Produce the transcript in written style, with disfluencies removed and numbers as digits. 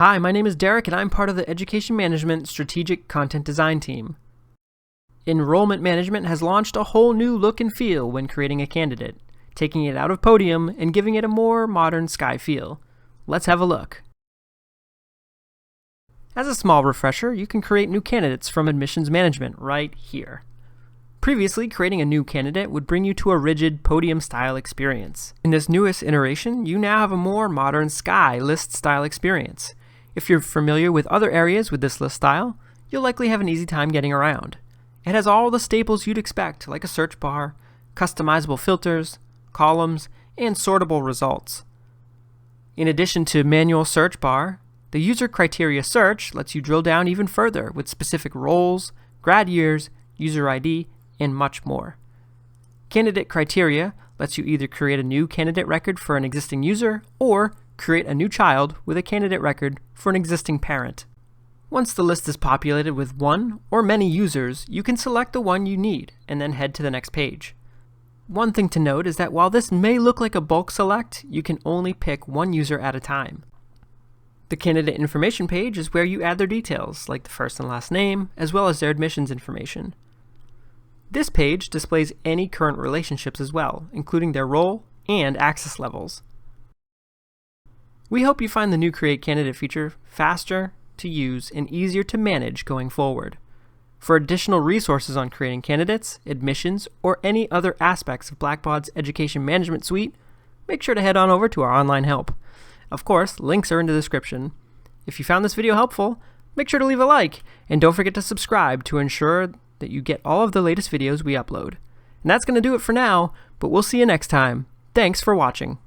Hi, my name is Derek and I'm part of the Education Management Strategic Content Design team. Enrollment Management has launched a whole new look and feel when creating a candidate, taking it out of Podium and giving it a more modern Sky feel. Let's have a look. As a small refresher, you can create new candidates from Admissions Management right here. Previously, creating a new candidate would bring you to a rigid Podium-style experience. In this newest iteration, you now have a more modern Sky list-style experience. If you're familiar with other areas with this list style, you'll likely have an easy time getting around. It has all the staples you'd expect, like a search bar, customizable filters, columns, and sortable results. In addition to manual search bar, the user criteria search lets you drill down even further with specific roles, grad years, user ID, and much more. Candidate criteria lets you either create a new candidate record for an existing user or create a new child with a candidate record for an existing parent. Once the list is populated with one or many users, you can select the one you need and then head to the next page. One thing to note is that while this may look like a bulk select, you can only pick one user at a time. The candidate information page is where you add their details, like the first and last name, as well as their admissions information. This page displays any current relationships as well, including their role and access levels. We hope you find the new Create Candidate feature faster to use and easier to manage going forward. For additional resources on creating candidates, admissions, or any other aspects of Blackbaud's Education Management Suite, make sure to head on over to our online help. Of course, links are in the description. If you found this video helpful, make sure to leave a like, and don't forget to subscribe to ensure that you get all of the latest videos we upload. And that's going to do it for now, but we'll see you next time. Thanks for watching.